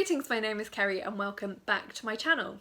Greetings, my name is Kerry and welcome back to my channel.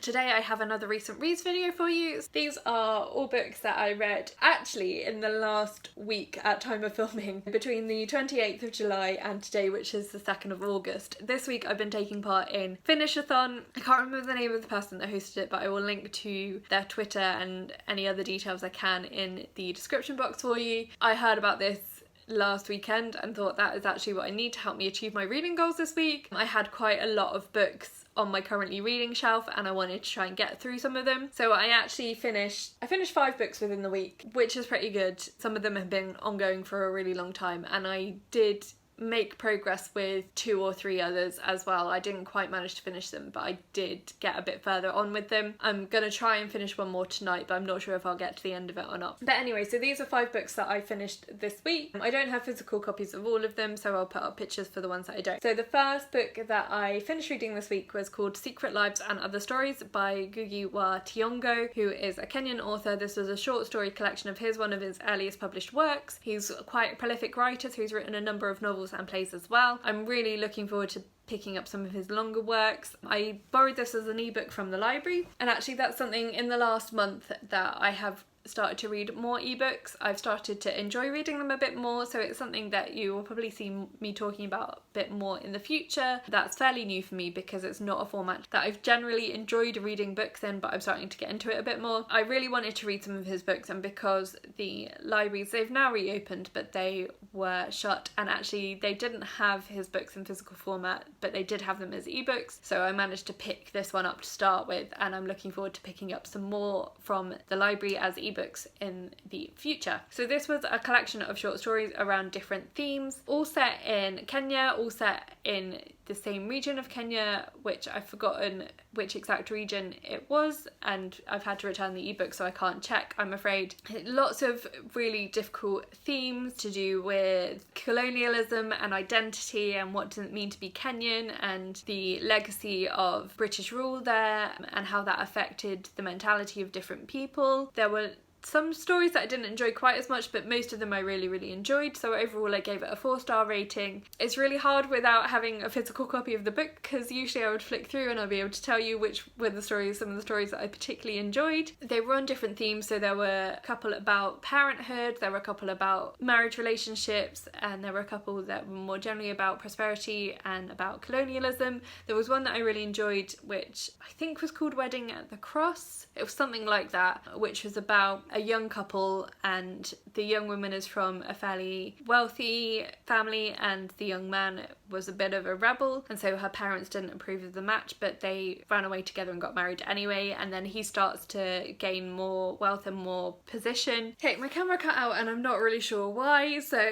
Today I have another recent reads video for you. These are all books that I read actually in the last week at time of filming, between the 28th of July and today, which is the 2nd of August. This week I've been taking part in Finish-a-thon. I can't remember the name of the person that hosted it, but I will link to their Twitter and any other details I can in the description box for you. I heard about this last weekend and thought that is actually what I need to help me achieve my reading goals this week. I had quite a lot of books on my currently reading shelf and I wanted to try and get through some of them. So I finished 5 books within the week, which is pretty good. Some of them have been ongoing for a really long time, and I did make progress with 2 or 3 others as well. I didn't quite manage to finish them, but I did get a bit further on with them. I'm gonna try and finish one more tonight, but I'm not sure if I'll get to the end of it or not. But anyway, so these are 5 books that I finished this week. I don't have physical copies of all of them, so I'll put up pictures for the ones that I don't. So the first book that I finished reading this week was called Secret Lives and Other Stories by Ngugi wa Thiong'o, who is a Kenyan author. This was a short story collection of his, one of his earliest published works. He's quite a prolific writer, so he's written a number of novels and plays as well. I'm really looking forward to picking up some of his longer works. I borrowed this as an ebook from the library, and actually that's something in the last month that I have started to read more ebooks. I've started to enjoy reading them a bit more, so it's something that you will probably see me talking about a bit more in the future. That's fairly new for me because it's not a format that I've generally enjoyed reading books in, but I'm starting to get into it a bit more. I really wanted to read some of his books, and because the libraries, they've now reopened, but they were shut, and actually they didn't have his books in physical format, but they did have them as ebooks, so I managed to pick this one up to start with, and I'm looking forward to picking up some more from the library as ebooks in the future. So this was a collection of short stories around different themes, all set in Kenya, all set in the same region of Kenya, which I've forgotten which exact region it was, and I've had to return the ebook so I can't check, I'm afraid. Lots of really difficult themes to do with colonialism and identity and what does it mean to be Kenyan and the legacy of British rule there and how that affected the mentality of different people. There were some stories that I didn't enjoy quite as much, but most of them I really enjoyed, so overall I gave it a 4-star rating. It's really hard without having a physical copy of the book, because usually I would flick through and I'll be able to tell you which were the stories, some of the stories that I particularly enjoyed. They were on different themes, so there were a couple about parenthood, there were a couple about marriage relationships, and there were a couple that were more generally about prosperity and about colonialism. There was one that I really enjoyed, which I think was called Wedding at the Cross. It was something like that, which was about a young couple, and the young woman is from a fairly wealthy family and the young man was a bit of a rebel, and so her parents didn't approve of the match, but they ran away together and got married anyway, and then he starts to gain more wealth and more position. Okay, my camera cut out and I'm not really sure why, so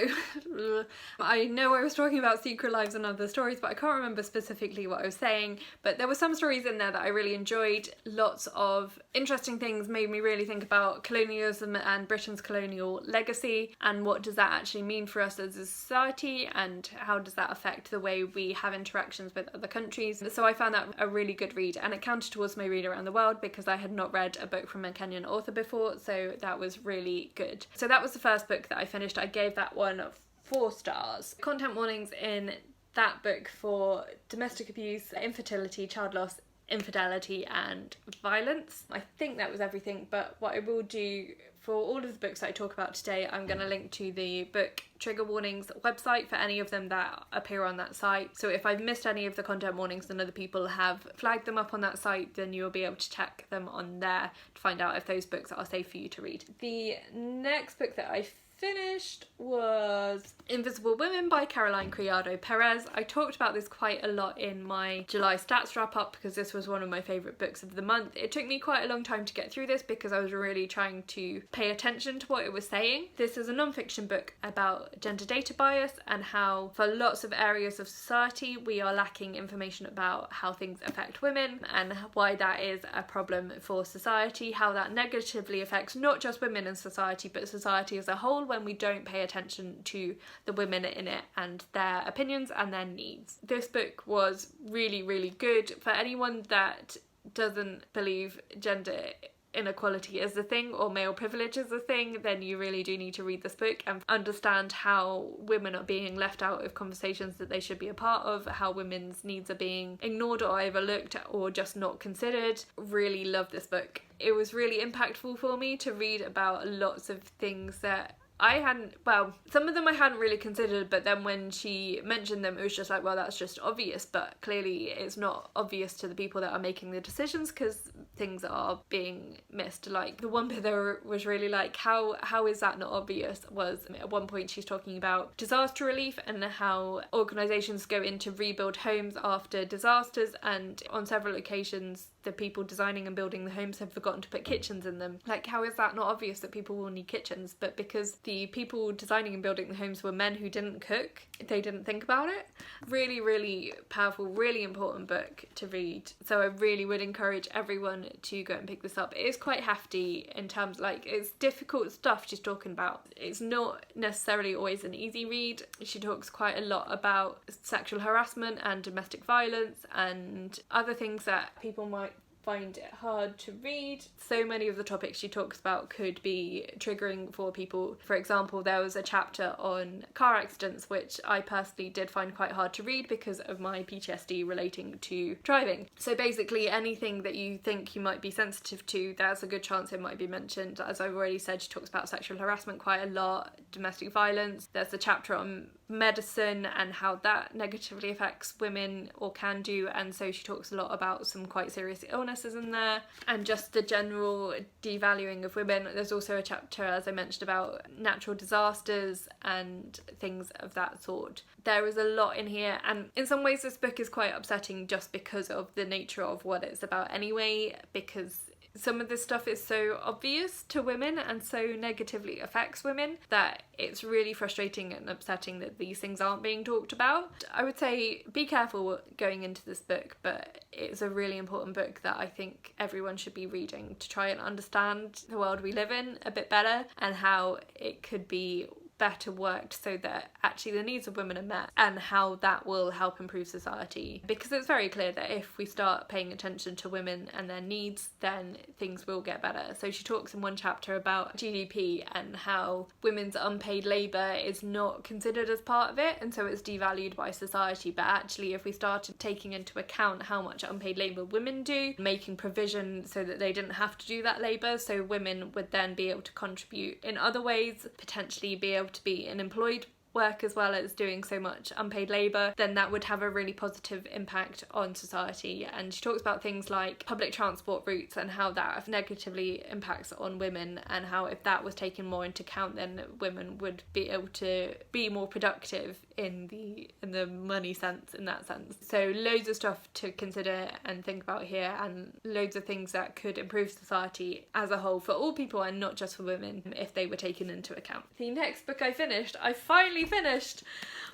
I know I was talking about Secret Lives and Other Stories, but I can't remember specifically what I was saying. But there were some stories in there that I really enjoyed. Lots of interesting things, made me really think about colonialism and Britain's colonial legacy, and what does that actually mean for us as a society, and how does that affect the way we have interactions with other countries. So I found that a really good read, and it counted towards my read around the world because I had not read a book from a Kenyan author before, so that was really good. So that was the first book that I finished. I gave that one 4 stars. Content warnings in that book for domestic abuse, infertility, child loss, infidelity and violence. I think that was everything, but what I will do for all of the books that I talk about today, I'm going to link to the book trigger warnings website for any of them that appear on that site. So if I've missed any of the content warnings and other people have flagged them up on that site, then you'll be able to check them on there to find out if those books are safe for you to read. The next book that I finished was Invisible Women by Criado Perez. I talked about this quite a lot in my July stats wrap up because this was one of my favourite books of the month. It took me quite a long time to get through this because I was really trying to pay attention to what it was saying. This is a non-fiction book about gender data bias and how for lots of areas of society we are lacking information about how things affect women and why that is a problem for society, how that negatively affects not just women in society but society as a whole when we don't pay attention to the women in it and their opinions and their needs. This book was really, really good for anyone that doesn't believe gender inequality is a thing or male privilege is a thing, then you really do need to read this book and understand how women are being left out of conversations that they should be a part of, how women's needs are being ignored or overlooked or just not considered. Really love this book. It was really impactful for me to read about lots of things that I hadn't, well, some of them I hadn't really considered, but then when she mentioned them, it was just like, well, that's just obvious, but clearly it's not obvious to the people that are making the decisions because things are being missed. Like, the one bit there was really like, how is that not obvious? Was at one point she's talking about disaster relief and how organisations go in to rebuild homes after disasters, and on several occasions the people designing and building the homes have forgotten to put kitchens in them. Like, how is that not obvious that people will need kitchens? But because the people designing and building the homes were men who didn't cook, they didn't think about it. Really, really powerful, really important book to read. So I really would encourage everyone to go and pick this up. It is quite hefty in terms, like, it's difficult stuff she's talking about. It's not necessarily always an easy read. She talks quite a lot about sexual harassment and domestic violence and other things that people might find it hard to read. So many of the topics she talks about could be triggering for people. For example, there was a chapter on car accidents, which I personally did find quite hard to read because of my PTSD relating to driving. So basically anything that you think you might be sensitive to, there's a good chance it might be mentioned. As I've already said, she talks about sexual harassment quite a lot, domestic violence. There's a chapter on medicine and how that negatively affects women or can do, and so she talks a lot about some quite serious illnesses in there and just the general devaluing of women. There's also a chapter, as I mentioned, about natural disasters and things of that sort. There is a lot in here, and in some ways this book is quite upsetting just because of the nature of what it's about anyway, because some of this stuff is so obvious to women and so negatively affects women that it's really frustrating and upsetting that these things aren't being talked about. I would say be careful going into this book, but it's a really important book that I think everyone should be reading to try and understand the world we live in a bit better and how it could be better worked so that actually the needs of women are met, and how that will help improve society, because it's very clear that if we start paying attention to women and their needs, then things will get better. So she talks in one chapter about GDP and how women's unpaid labour is not considered as part of it, and so it's devalued by society. But actually if we started taking into account how much unpaid labour women do, making provision so that they didn't have to do that labour, so women would then be able to contribute in other ways, potentially be able to be an employed work as well as doing so much unpaid labour, then that would have a really positive impact on society. And she talks about things like public transport routes and how that negatively impacts on women, and how if that was taken more into account, then women would be able to be more productive in the money sense, in that sense. So loads of stuff to consider and think about here, and loads of things that could improve society as a whole for all people and not just for women if they were taken into account. The next book I finally finished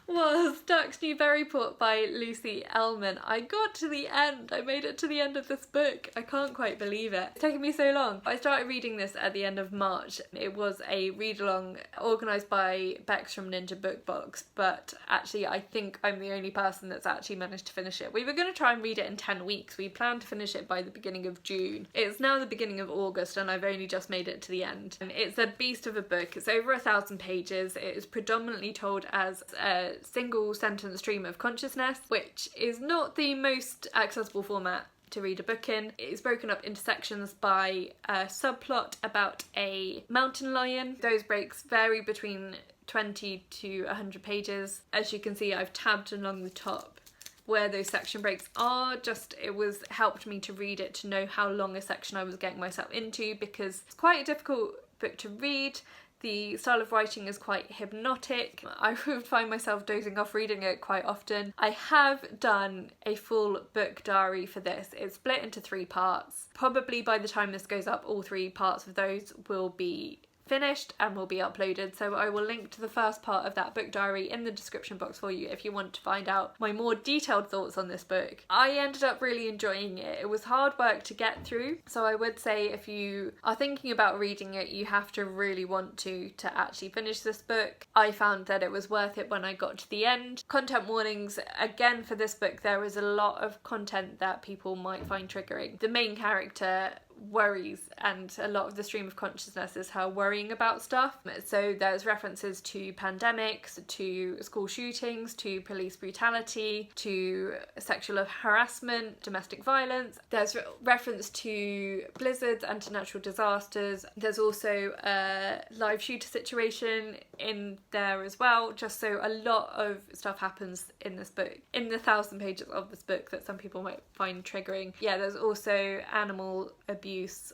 was Duck's New Berryport by Lucy Ellmann. I got to the end. I made it to the end of this book. I can't quite believe it. It's taken me so long. I started reading this at the end of March. It was a read-along organised by Bex from Ninja Book Box, but actually I think I'm the only person that's actually managed to finish it. We were going to try and read it in 10 weeks. We planned to finish it by the beginning of June. It's now the beginning of August and I've only just made it to the end. It's a beast of a book. It's over 1,000 pages. It is predominantly told as a single sentence stream of consciousness, which is not the most accessible format to read a book in. It is broken up into sections by a subplot about a mountain lion. Those breaks vary between 20 to 100 pages. As you can see, I've tabbed along the top where those section breaks are. It was helped me to read it to know how long a section I was getting myself into, because it's quite a difficult book to read. The style of writing is quite hypnotic. I would find myself dozing off reading it quite often. I have done a full book diary for this. It's split into 3 parts. Probably by the time this goes up, all 3 parts of those will be finished and will be uploaded, so I will link to the first part of that book diary in the description box for you if you want to find out my more detailed thoughts on this book. I ended up really enjoying it. It was hard work to get through, so I would say if you are thinking about reading it, you have to really want to actually finish this book. I found that it was worth it when I got to the end. Content warnings, again, for this book there is a lot of content that people might find triggering. The main character worries, and a lot of the stream of consciousness is her worrying about stuff. So there's references to pandemics, to school shootings, to police brutality, to sexual harassment, domestic violence. There's reference to blizzards and to natural disasters. There's also a live shooter situation in there as well, just so a lot of stuff happens in this book, in the 1,000 pages of this book that some people might find triggering. Yeah, there's also animal abuse.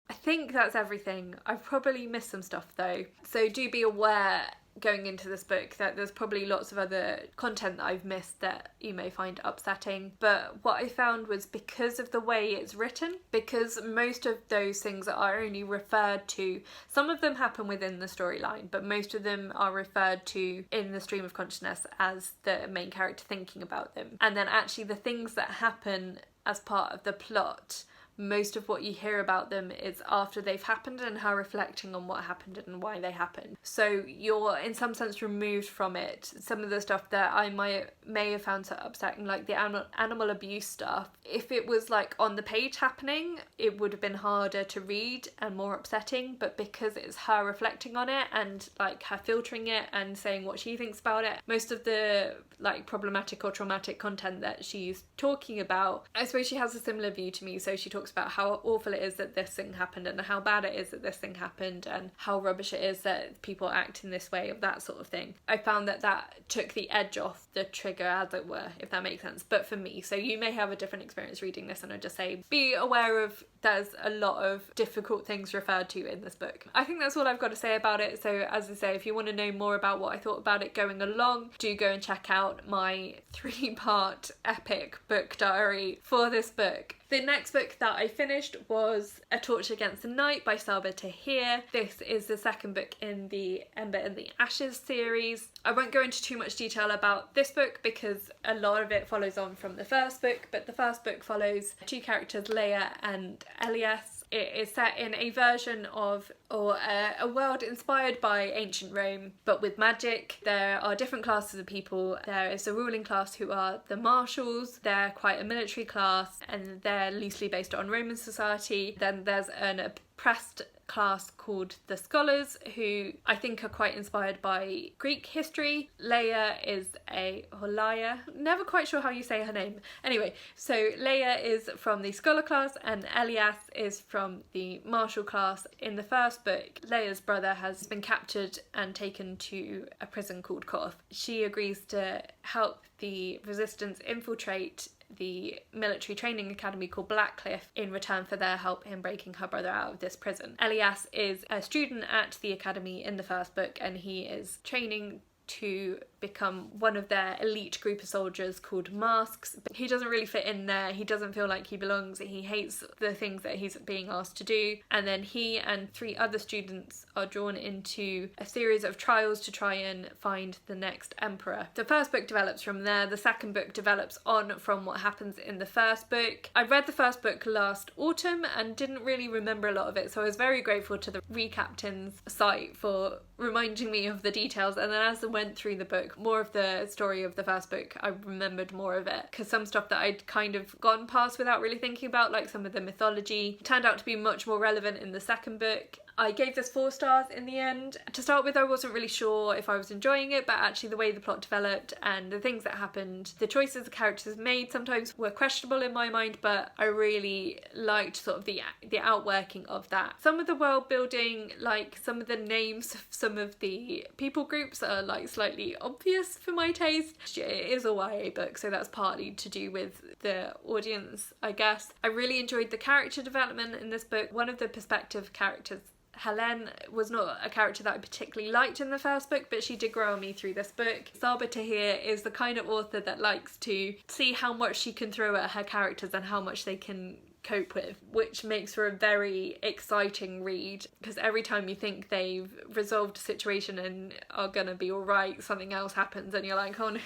I think that's everything. I've probably missed some stuff though, so do be aware going into this book that there's probably lots of other content that I've missed that you may find upsetting. But what I found was, because of the way it's written, because most of those things are only referred to, some of them happen within the storyline, but most of them are referred to in the stream of consciousness as the main character thinking about them. And then actually the things that happen as part of the plot, most of what you hear about them is after they've happened and her reflecting on what happened and why they happened. So you're in some sense removed from it. Some of the stuff that I may have found so upsetting, like the animal abuse stuff, if it was like on the page happening, it would have been harder to read and more upsetting. But because it's her reflecting on it and like her filtering it and saying what she thinks about it, most of the like problematic or traumatic content that she's talking about, I suppose she has a similar view to me. So she talks about how awful it is that this thing happened and how bad it is that this thing happened and how rubbish it is that people act in this way, of that sort of thing. I found that that took the edge off the trigger, as it were, if that makes sense. But for me, so you may have a different experience reading this, and I just say be aware of there's a lot of difficult things referred to in this book. I think that's all I've got to say about it. So as I say, if you want to know more about what I thought about it going along, do go and check out my 3-part epic book diary for this book. The next book that I finished was A Torch Against the Night by Saba Tahir. This is the second book in the Ember and the Ashes series. I won't go into too much detail about this book because a lot of it follows on from the first book, but the first book follows 2 characters, Leia and Elias. It is set in a version of, or a world inspired by ancient Rome, but with magic. There are different classes of people. There is a ruling class who are the marshals. They're quite a military class and they're loosely based on Roman society. Then there's an oppressed class called the Scholars, who I think are quite inspired by Greek history. Leia is Leia, never quite sure how you say her name. Anyway, so Leia is from the Scholar class and Elias is from the Martial class. In the first book, Leia's brother has been captured and taken to a prison called Koth. She agrees to help the resistance infiltrate the military training academy called Blackcliff in return for their help in breaking her brother out of this prison. Elias is a student at the academy in the first book and he is training to become one of their elite group of soldiers called Masks. But he doesn't really fit in there. He doesn't feel like he belongs. He hates the things that he's being asked to do. And then he and 3 other students are drawn into a series of trials to try and find the next emperor. The first book develops from there. The second book develops on from what happens in the first book. I read the first book last autumn and didn't really remember a lot of it, so I was very grateful to the Recaptain's site for reminding me of the details. And then as I went through the book, more of the story of the first book, I remembered more of it, because some stuff that I'd kind of gone past without really thinking about, like some of the mythology, turned out to be much more relevant in the second book. I gave this 4 stars in the end. To start with, I wasn't really sure if I was enjoying it, but actually the way the plot developed and the things that happened, the choices the characters made sometimes were questionable in my mind, but I really liked sort of the outworking of that. Some of the world building, like some of the names of some of the people groups are like slightly obvious for my taste. It is a YA book, so that's partly to do with the audience, I guess. I really enjoyed the character development in this book. One of the perspective characters, Helen, was not a character that I particularly liked in the first book, but she did grow on me through this book. Saba Tahir is the kind of author that likes to see how much she can throw at her characters and how much they can cope with, which makes for a very exciting read, because every time you think they've resolved a situation and are gonna be alright, something else happens and you're like, oh no,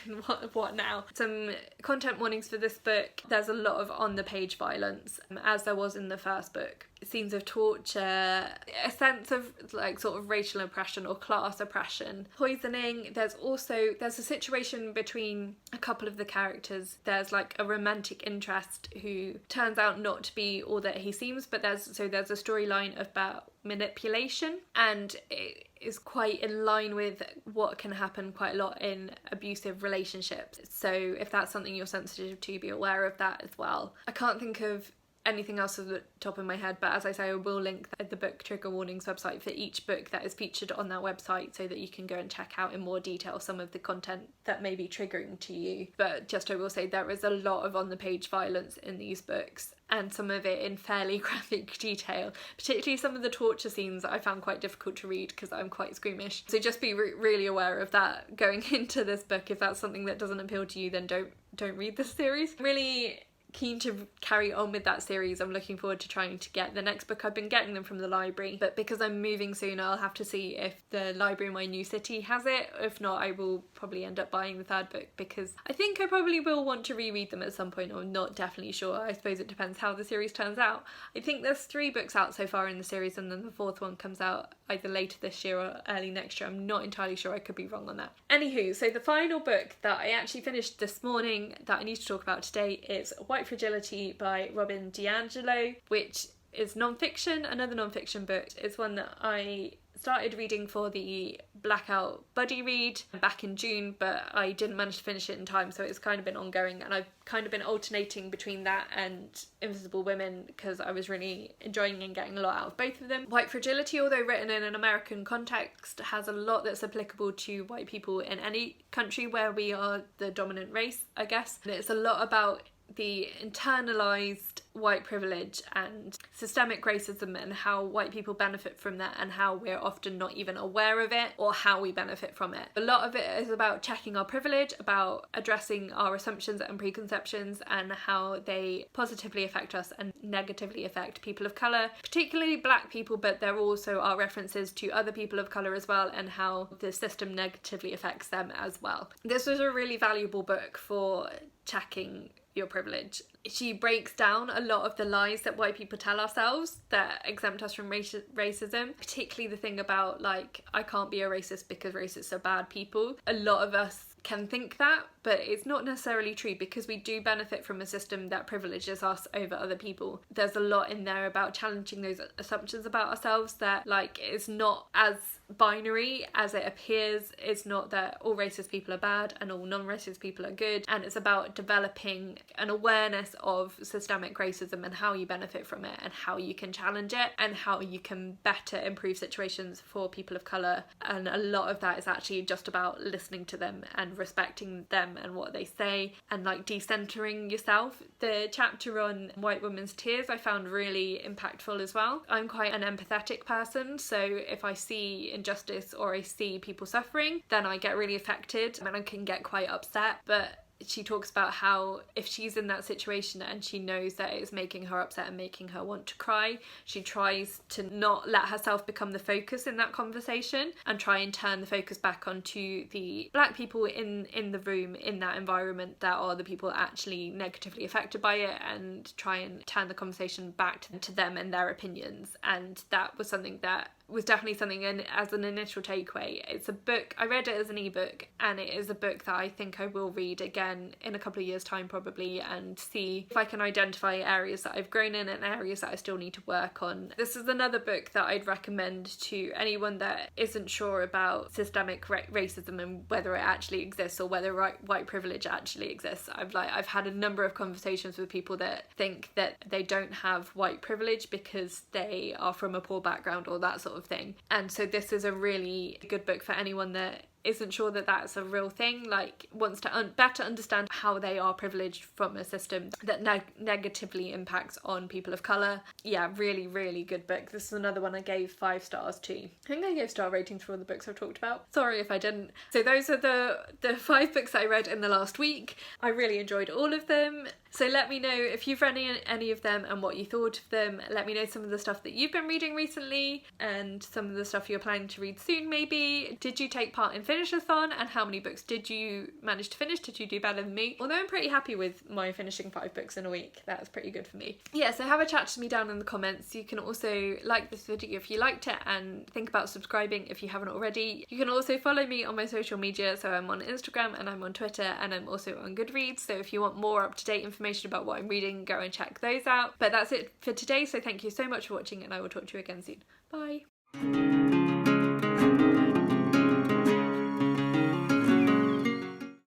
what now? Some content warnings for this book. There's a lot of on the page violence, as there was in the first book. scenes of torture, a sense of like sort of racial oppression or class oppression, poisoning. There's a situation between a couple of the characters. There's like a romantic interest who turns out not to be all that he seems, but there's a storyline about manipulation, and it is quite in line with what can happen quite a lot in abusive relationships. So if that's something you're sensitive to, be aware of that as well. I can't think of anything else at the top of my head, but as I say, I will link the Book Trigger Warnings website for each book that is featured on that website, so that you can go and check out in more detail some of the content that may be triggering to you. But just I will say, there is a lot of on-the-page violence in these books, and some of it in fairly graphic detail, particularly some of the torture scenes I found quite difficult to read because I'm quite squeamish. So just be really aware of that going into this book. If that's something that doesn't appeal to you, then don't read this series. Really keen to carry on with that series. I'm looking forward to trying to get the next book. I've been getting them from the library, but because I'm moving soon, I'll have to see if the library in my new city has it. If not, I will probably end up buying the third book, because I think I probably will want to reread them at some point. I'm not definitely sure. I suppose it depends how the series turns out. I think there's 3 books out so far in the series, and then the 4th one comes out either later this year or early next year. I'm not entirely sure. I could be wrong on that. Anywho, so the final book that I actually finished this morning that I need to talk about today is White Fragility by Robin DiAngelo, which is non-fiction, another non-fiction book. It's one that I started reading for the Blackout buddy read back in June, but I didn't manage to finish it in time, so it's kind of been ongoing, and I've kind of been alternating between that and Invisible Women because I was really enjoying and getting a lot out of both of them. White Fragility, although written in an American context, has a lot that's applicable to white people in any country where we are the dominant race, I guess. And it's a lot about the internalized white privilege and systemic racism, and how white people benefit from that, and how we're often not even aware of it or how we benefit from it. A lot of it is about checking our privilege, about addressing our assumptions and preconceptions, and how they positively affect us and negatively affect people of colour, particularly black people, but there also are references to other people of colour as well, and how the system negatively affects them as well. This was a really valuable book for checking your privilege. She breaks down a lot of the lies that white people tell ourselves that exempt us from racism, particularly the thing about like, I can't be a racist because racists are bad people. A lot of us can think that, but it's not necessarily true, because we do benefit from a system that privileges us over other people. There's a lot in there about challenging those assumptions about ourselves, that like it's not as binary as it appears. It's not that all racist people are bad and all non-racist people are good, and it's about developing an awareness of systemic racism and how you benefit from it, and how you can challenge it, and how you can better improve situations for people of colour. And a lot of that is actually just about listening to them and respecting them and what they say, and like decentering yourself. The chapter on white women's tears I found really impactful as well. I'm quite an empathetic person, so if I see injustice or I see people suffering, then I get really affected and I can get quite upset. But she talks about how if she's in that situation and she knows that it's making her upset and making her want to cry, she tries to not let herself become the focus in that conversation, and try and turn the focus back onto the black people in the room, in that environment, that are the people actually negatively affected by it, and try and turn the conversation back to them and their opinions. And that was something that was definitely something, and as an initial takeaway, it's a book, I read it as an ebook, and it is a book that I think I will read again in a couple of years time probably, and see if I can identify areas that I've grown in and areas that I still need to work on. This is another book that I'd recommend to anyone that isn't sure about systemic racism and whether it actually exists, or whether white privilege actually exists. I've had a number of conversations with people that think that they don't have white privilege because they are from a poor background or that sort of thing. And so this is a really good book for anyone that isn't sure that that's a real thing, like wants to better understand how they are privileged from a system that negatively impacts on people of colour. Yeah, really, really good book. This is another one I gave 5 stars to. I think I gave star ratings for all the books I've talked about. Sorry if I didn't. So those are the 5 books I read in the last week. I really enjoyed all of them. So let me know if you've read any of them and what you thought of them. Let me know some of the stuff that you've been reading recently and some of the stuff you're planning to read soon maybe. Did you take part in finish-a-thon, and how many books did you manage to finish? Did you do better than me? Although I'm pretty happy with my finishing 5 books in a week. That's pretty good for me. Yeah, so have a chat to me down in the comments. You can also like this video if you liked it, and think about subscribing if you haven't already. You can also follow me on my social media. So I'm on Instagram and I'm on Twitter, and I'm also on Goodreads. So if you want more up-to-date information about what I'm reading, go and check those out. But that's it for today. So thank you so much for watching, and I will talk to you again soon. Bye.